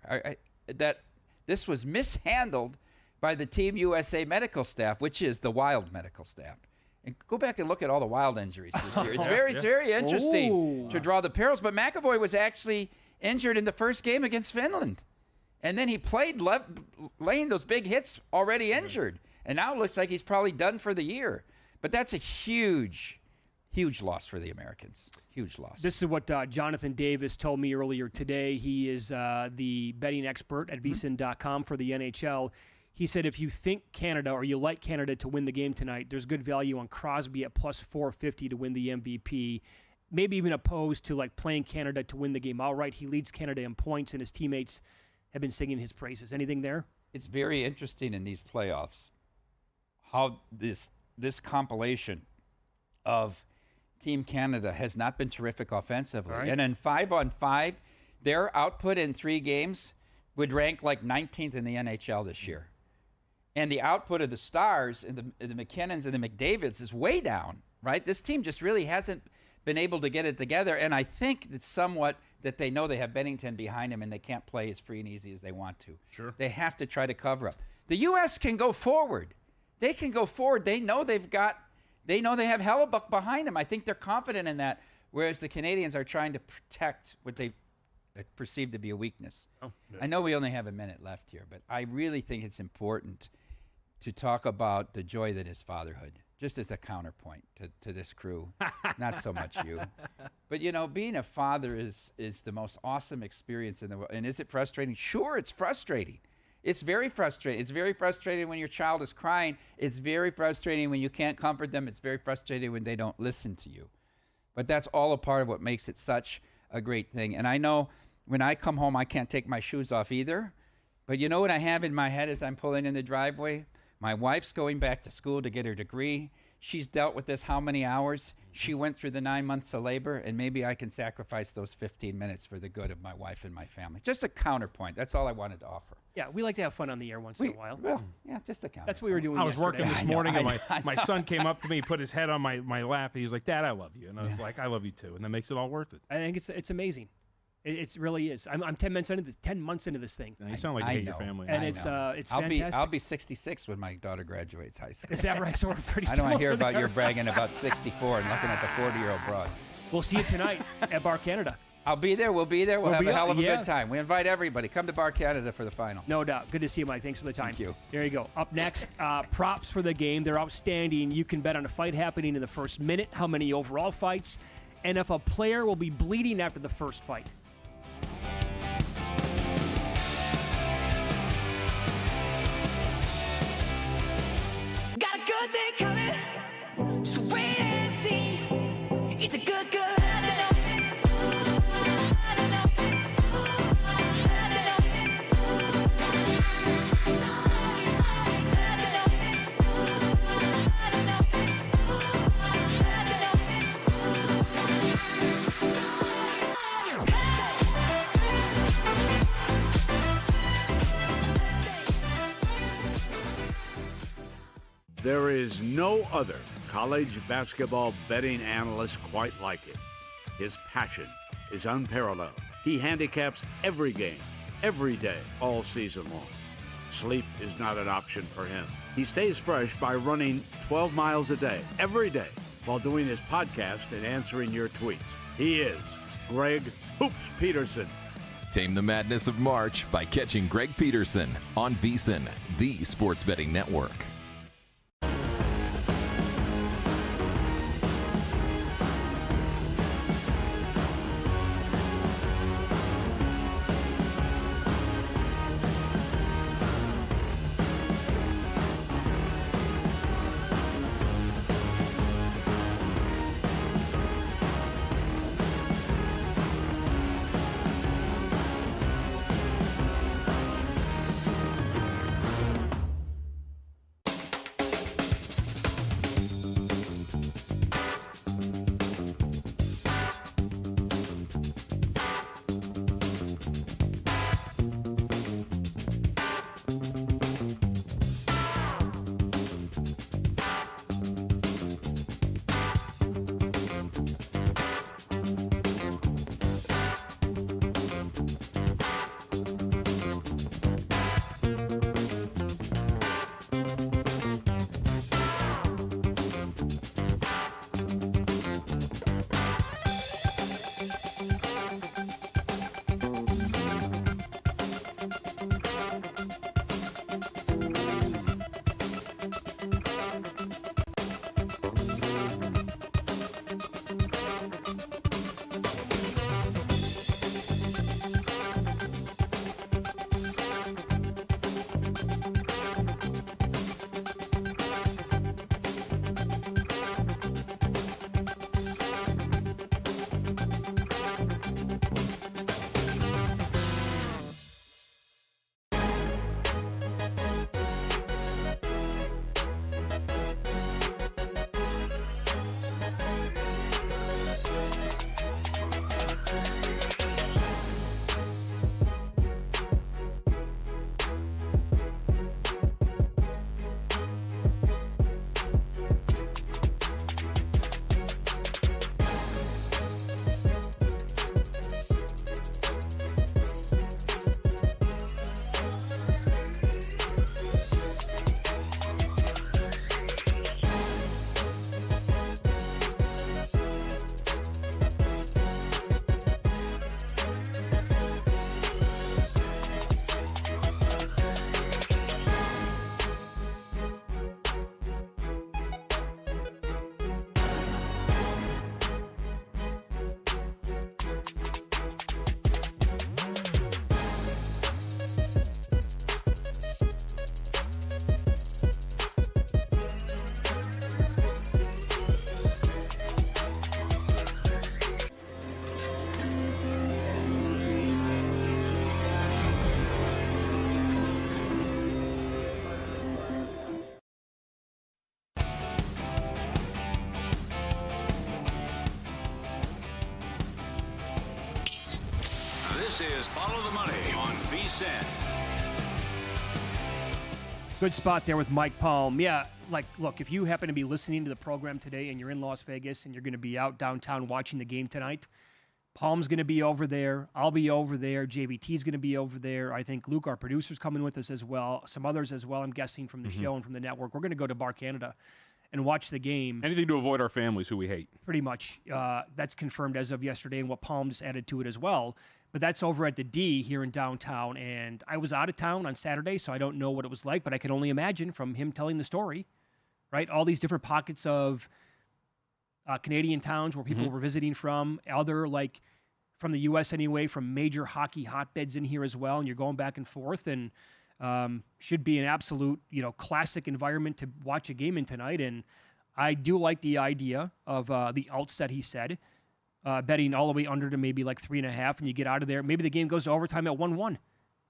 That this was mishandled by the Team USA medical staff, which is the Wild medical staff. And go back and look at all the Wild injuries this year. It's very interesting to draw the parallels. But McAvoy was actually injured in the first game against Finland. And then he played laying those big hits already injured. And now it looks like he's probably done for the year. But that's a huge loss for the Americans. Huge loss. This is what Jonathan Davis told me earlier today. He is the betting expert at VsiN.com for the NHL. He said if you think Canada or you like Canada to win the game tonight, there's good value on Crosby at plus 450 to win the MVP. Maybe even opposed to playing Canada to win the game outright. He leads Canada in points, and his teammates have been singing his praises. Anything there? It's very interesting in these playoffs how this compilation of Team Canada has not been terrific offensively. Right. And in 5-on-5, their output in 3 games would rank 19th in the NHL this year. And the output of the Stars and the McKinnons and the McDavids is way down, right? This team just really hasn't been able to get it together. And I think it's somewhat that they know they have Bennington behind them and they can't play as free and easy as they want to. Sure. They have to try to cover up. The U.S. can go forward. They can go forward. They know they have Hellebuck behind them. I think they're confident in that, whereas the Canadians are trying to protect what they perceive to be a weakness. Oh, yeah. I know we only have a minute left here, but I really think it's important to talk about the joy that is fatherhood, just as a counterpoint to this crew. Not so much you. But, being a father is the most awesome experience in the world. And is it frustrating? Sure, it's frustrating. It's very frustrating. It's very frustrating when your child is crying. It's very frustrating when you can't comfort them. It's very frustrating when they don't listen to you. But that's all a part of what makes it such a great thing. And I know when I come home, I can't take my shoes off either. But you know what I have in my head as I'm pulling in the driveway? My wife's going back to school to get her degree. She's dealt with this how many hours? She went through the 9 months of labor, and maybe I can sacrifice those 15 minutes for the good of my wife and my family. Just a counterpoint. That's all I wanted to offer. Yeah, we like to have fun on the air once in a while. Well, yeah, just a counterpoint. That's what we were doing I was yesterday. working this morning, and my son came up to me, put his head on my lap, and he was like, Dad, I love you. And I was like, I love you too. And that makes it all worth it. I think it's amazing. It really is. I'm 10 months into this thing. You sound like you hate your family. And it's fantastic. I'll be 66 when my daughter graduates high school. Is that right? So we're pretty I don't want to hear similar about there. your bragging about 64 and looking at the 40-year-old broads. We'll see you tonight at Bar Canada. I'll be there. We'll be there. We'll have be a hell of a yeah. good time. We invite everybody. Come to Bar Canada for the final. No doubt. Good to see you, Mike. Thanks for the time. Thank you. There you go. Up next, props for the game. They're outstanding. You can bet on a fight happening in the first minute, how many overall fights, and if a player will be bleeding after the first fight. Got a good thing coming, just wait and see. It's a good. There is no other college basketball betting analyst quite like him. His passion is unparalleled. He handicaps every game, every day, all season long. Sleep is not an option for him. He stays fresh by running 12 miles a day, every day, while doing his podcast and answering your tweets. He is Greg Hoops Peterson. Tame the madness of March by catching Greg Peterson on VsiN, the sports betting network. This is Follow the Money on VSiN. Good spot there with Mike Palm. Yeah, look, if you happen to be listening to the program today and you're in Las Vegas and you're going to be out downtown watching the game tonight, Palm's going to be over there. I'll be over there. JVT's going to be over there. I think Luke, our producer's coming with us as well. Some others as well, I'm guessing, from the show and from the network. We're going to go to Bar Canada and watch the game. Anything to avoid our families who we hate. Pretty much. That's confirmed as of yesterday, and what Palm just added to it as well. But that's over at the D here in downtown, and I was out of town on Saturday, so I don't know what it was like, but I can only imagine from him telling the story, right? All these different pockets of Canadian towns where people were visiting from, other, like, from the U.S. anyway, from major hockey hotbeds in here as well, and you're going back and forth, and should be an absolute, classic environment to watch a game in tonight, and I do like the idea of the alts that he said, betting all the way under to maybe like 3.5, and you get out of there. Maybe the game goes to overtime at 1-1,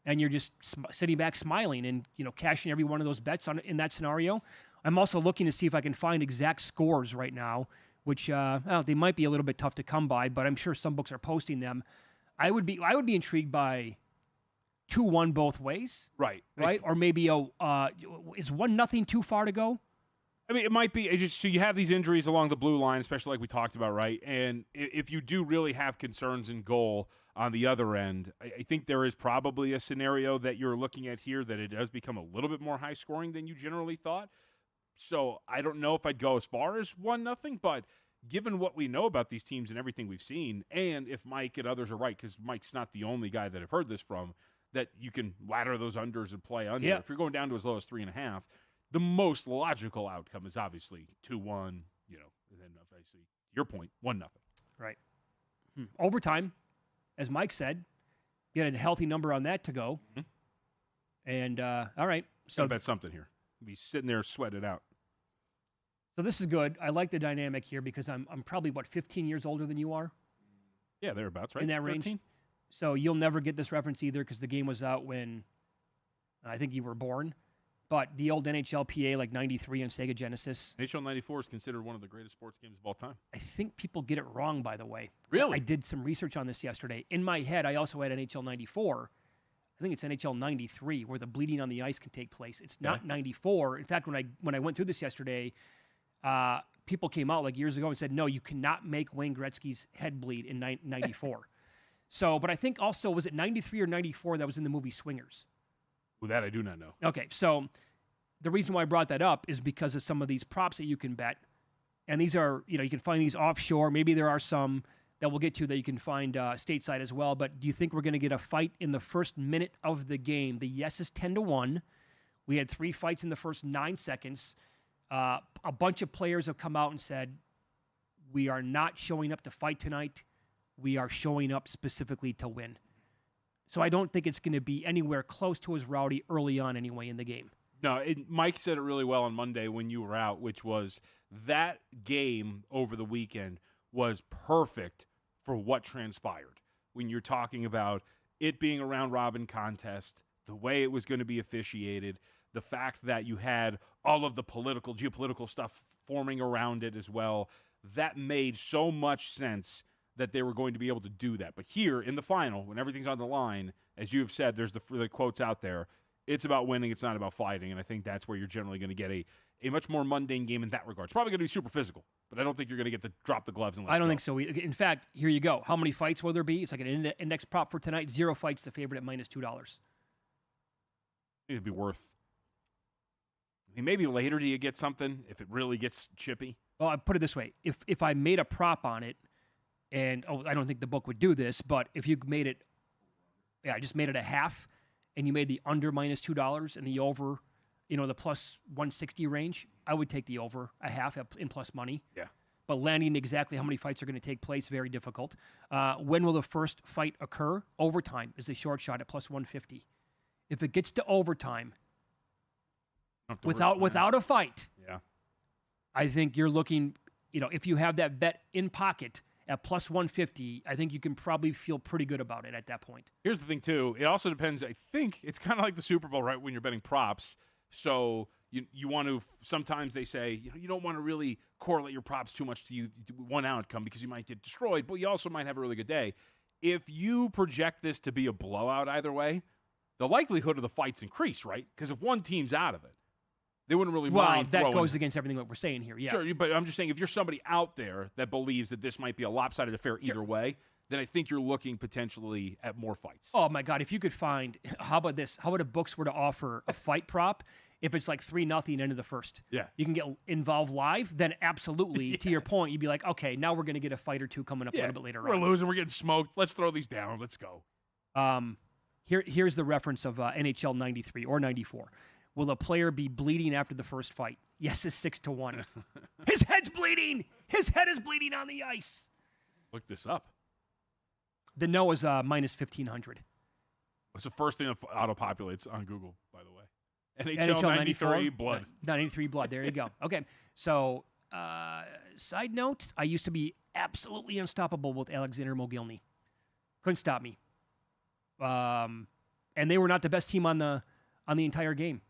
and you're just sitting back smiling and cashing every one of those bets in that scenario. I'm also looking to see if I can find exact scores right now, which they might be a little bit tough to come by, but I'm sure some books are posting them. I would be intrigued by 2-1 both ways, right? Or maybe is 1-0 too far to go? I mean, it might be. It's just, so you have these injuries along the blue line, especially like we talked about, right? And if you do really have concerns in goal on the other end, I think there is probably a scenario that you're looking at here that it does become a little bit more high scoring than you generally thought. So I don't know if I'd go as far as 1-0, but given what we know about these teams and everything we've seen, and if Mike and others are right, because Mike's not the only guy that I've heard this from, that you can ladder those unders and play under. Yeah. If you're going down to as low as 3.5, the most logical outcome is obviously 2-1, and then obviously, your point, 1-0. Right. Overtime, as Mike said, get a healthy number on that to go. And, all right. So bet something here. Be sitting there, sweat it out. So this is good. I like the dynamic here because I'm probably, 15 years older than you are? Yeah, thereabouts, right? In that 13? range. So you'll never get this reference either because the game was out when I think you were born. But the old NHLPA, like 93 on Sega Genesis. NHL 94 is considered one of the greatest sports games of all time. I think people get it wrong, by the way. Really? I did some research on this yesterday. In my head, I also had NHL 94. I think it's NHL 93 where the bleeding on the ice can take place. It's not 94. In fact, when I went through this yesterday, people came out like years ago and said, no, you cannot make Wayne Gretzky's head bleed in 94. So, but I think also, was it 93 or 94 that was in the movie Swingers? Well, that I do not know. Okay, so the reason why I brought that up is because of some of these props that you can bet. And these are, you can find these offshore. Maybe there are some that we'll get to that you can find stateside as well. But do you think we're going to get a fight in the first minute of the game? The yes is 10-1. We had 3 fights in the first 9 seconds. A bunch of players have come out and said, we are not showing up to fight tonight. We are showing up specifically to win. So I don't think it's going to be anywhere close to as rowdy early on anyway in the game. No, Mike said it really well on Monday when you were out, which was that game over the weekend was perfect for what transpired. When you're talking about it being a round-robin contest, the way it was going to be officiated, the fact that you had all of the geopolitical stuff forming around it as well, that made so much sense that they were going to be able to do that. But here in the final, when everything's on the line, as you have said, there's the quotes out there, it's about winning, it's not about fighting, and I think that's where you're generally going to get a much more mundane game in that regard. It's probably going to be super physical, but I don't think you're going to get to drop the gloves and let's I don't go. think so. In fact, here you go. How many fights will there be? It's like an index prop for tonight. 0 fights, the favorite at -$2. It'd be worth. I mean, maybe later do you get something if it really gets chippy? Well, I put it this way. If I made a prop on it, and I don't think the book would do this, but if you made it, I just made it a half, and you made the under -$2 and the over, the plus 160 range, I would take the over a half in plus money. Yeah. But landing exactly how many fights are going to take place, very difficult. When will the first fight occur? Overtime is a short shot at plus 150. If it gets to overtime, without a fight, yeah, I think you're looking, if you have that bet in pocket at plus 150, I think you can probably feel pretty good about it at that point. Here's the thing, too. It also depends. I think it's kind of like the Super Bowl, right, when you're betting props. So you want to – sometimes they say you don't want to really correlate your props too much to one outcome because you might get destroyed, but you also might have a really good day. if you project this to be a blowout either way, the likelihood of the fights increase, right? Because if one team's out of it, they wouldn't really mind that throwing. goes against everything that we're saying here, yeah. Sure, but I'm just saying if you're somebody out there that believes that this might be a lopsided affair either way, then I think you're looking potentially at more fights. Oh, my God. If you could find, how about this? How about if books were to offer a fight prop if it's like 3-0 end of the first? Yeah. You can get involved live, then absolutely, to your point, you'd be like, okay, now we're going to get a fight or two coming up a little bit later on. We're losing. We're getting smoked. Let's throw these down. Let's go. Here's the reference of NHL 93 or 94. Will a player be bleeding after the first fight? Yes is 6-1. His head's bleeding. His head is bleeding on the ice. Look this up. The no is minus 1,500. What's the first thing that auto-populates on Google, by the way? NHL 93 blood. 93 blood. There you go. Okay. So, side note, I used to be absolutely unstoppable with Alexander Mogilny. Couldn't stop me. And they were not the best team on the entire game.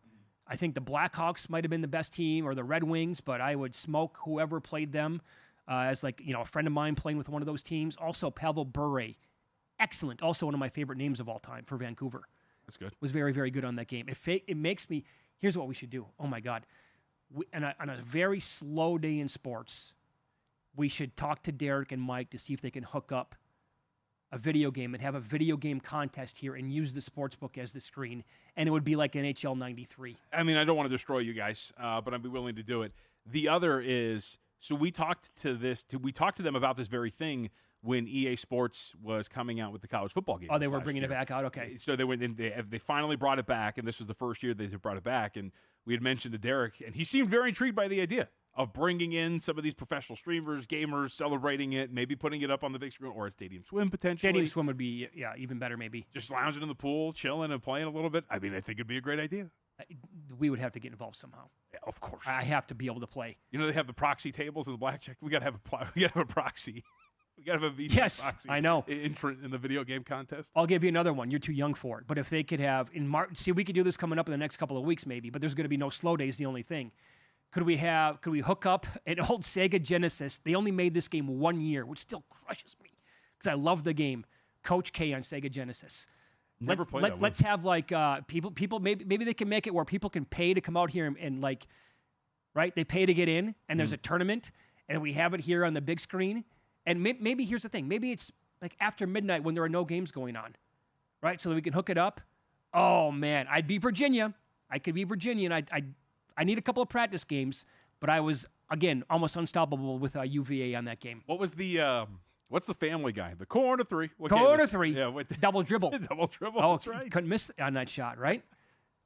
I think the Blackhawks might have been the best team or the Red Wings, but I would smoke whoever played them as a friend of mine playing with one of those teams. Also, Pavel Bure. Excellent. Also one of my favorite names of all time for Vancouver. That's good. Was very, very good on that game. It makes me, here's what we should do. Oh, my God. On a very slow day in sports, we should talk to Derek and Mike to see if they can hook up a video game and have a video game contest here and use the sportsbook as the screen, and it would be like NHL 93. I mean, I don't want to destroy you guys, but I'd be willing to do it. The other is, so we talked to them about this very thing when EA Sports was coming out with the college football game. Oh, they were bringing it back out? Okay. So they finally brought it back, and this was the first year they brought it back, and we had mentioned to Derek, and he seemed very intrigued by the idea of bringing in some of these professional streamers, gamers, celebrating it, maybe putting it up on the big screen or at Stadium Swim potentially. Stadium Swim would be, even better maybe. Just lounging in the pool, chilling and playing a little bit. I mean, I think it'd be a great idea. We would have to get involved somehow. Yeah, of course. I have to be able to play. You know, they have the proxy tables in the blackjack. We got to have a proxy. We got to have a VsiN yes, proxy. I know. In the video game contest. I'll give you another one. You're too young for it. But if they could have, in March, see, we could do this coming up in the next couple of weeks maybe, but there's going to be no slow days, the only thing. Could we hook up an old Sega Genesis? They only made this game 1 year, which still crushes me because I love the game. Coach K on Sega Genesis. Never played that one. Let's have people. Maybe they can make it where people can pay to come out here and right? They pay to get in, and there's a tournament, and we have it here on the big screen. And maybe here's the thing. Maybe it's like after midnight when there are no games going on, right? So that we can hook it up. Oh man, I'd be Virginia. I could be Virginia, and I need a couple of practice games, but I was, again, almost unstoppable with UVA on that game. What was what's the Family Guy? The corner three. Corner three. Yeah, double dribble. Double dribble, oh, that's right. Couldn't miss on that shot, right?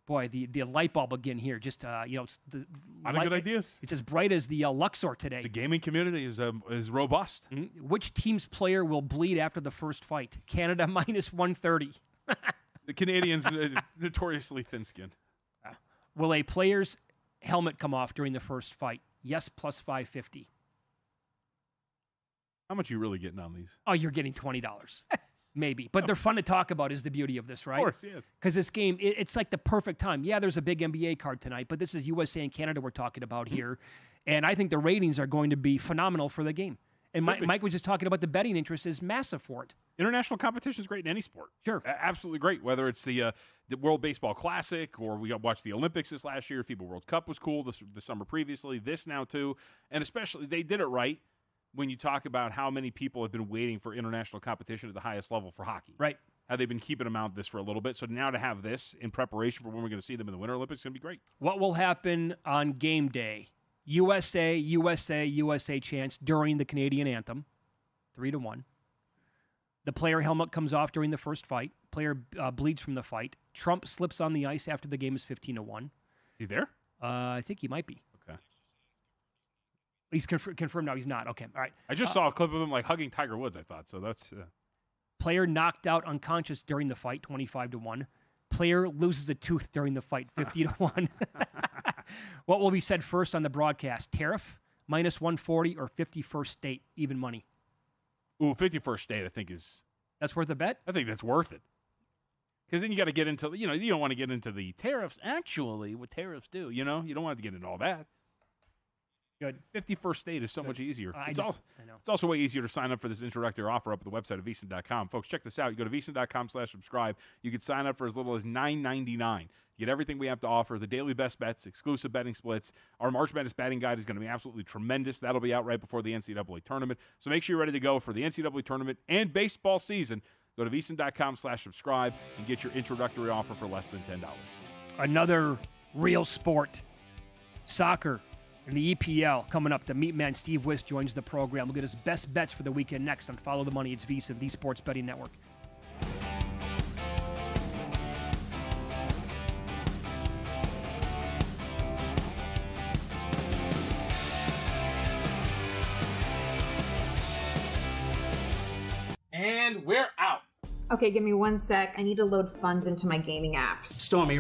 Boy, the light bulb again here, just, it's the a lot of good ideas. It's as bright as the Luxor today. The gaming community is robust. Mm-hmm. Which team's player will bleed after the first fight? Canada minus 130. The Canadians, notoriously thin-skinned. Will a player's helmet come off during the first fight? Yes, plus 550. How much are you really getting on these? Oh, you're getting $20. Maybe. But they're fun to talk about is the beauty of this, right? Of course, yes. Because this game, it's like the perfect time. Yeah, there's a big NBA card tonight, but this is USA and Canada we're talking about here. And I think the ratings are going to be phenomenal for the game. And Mike was just talking about the betting interest is massive for it. International competition is great in any sport. Sure. Absolutely great, whether it's the World Baseball Classic or we watched the Olympics this last year. FIBA World Cup was cool the summer previously, this now too. And especially, they did it right when you talk about how many people have been waiting for international competition at the highest level for hockey. Right. How they've been keeping them out this for a little bit. So now to have this in preparation for when we're going to see them in the Winter Olympics is going to be great. What will happen on game day? USA, USA, USA chants during the Canadian anthem, 3-1. The player helmet comes off during the first fight. Player bleeds from the fight. Trump slips on the ice after the game is 15-1. Is he there? I think he might be. Okay. He's confirmed now. He's not. Okay. All right. I just saw a clip of him hugging Tiger Woods, I thought. So that's... Player knocked out unconscious during the fight, 25-1. Player loses a tooth during the fight, 50-1. What will be said first on the broadcast? Tariff, minus 140, or 51st state, even money? Ooh, 51st state, I think is... That's worth a bet? I think that's worth it. Because then you got to get into, you don't want to get into the tariffs. Actually, what tariffs do, you don't want to get into all that. Good. 51st state is so much easier. I It's know. also way easier to sign up for this introductory offer up at the website at VsiN.com. Folks, check this out. You go to VsiN.com/subscribe. You can sign up for as little as $9.99. You get everything we have to offer, the daily best bets, exclusive betting splits. Our March Madness betting guide is going to be absolutely tremendous. That'll be out right before the NCAA tournament. So make sure you're ready to go for the NCAA tournament and baseball season. Go to VsiN.com/subscribe and get your introductory offer for less than $10. Another real sport, soccer. In the EPL coming up, the Meat Man Steve Wiss joins the program. We'll get his best bets for the weekend next on Follow the Money. It's VSiN, the Sports Betting Network. And we're out. Okay, give me 1 sec. I need to load funds into my gaming apps. Stormy,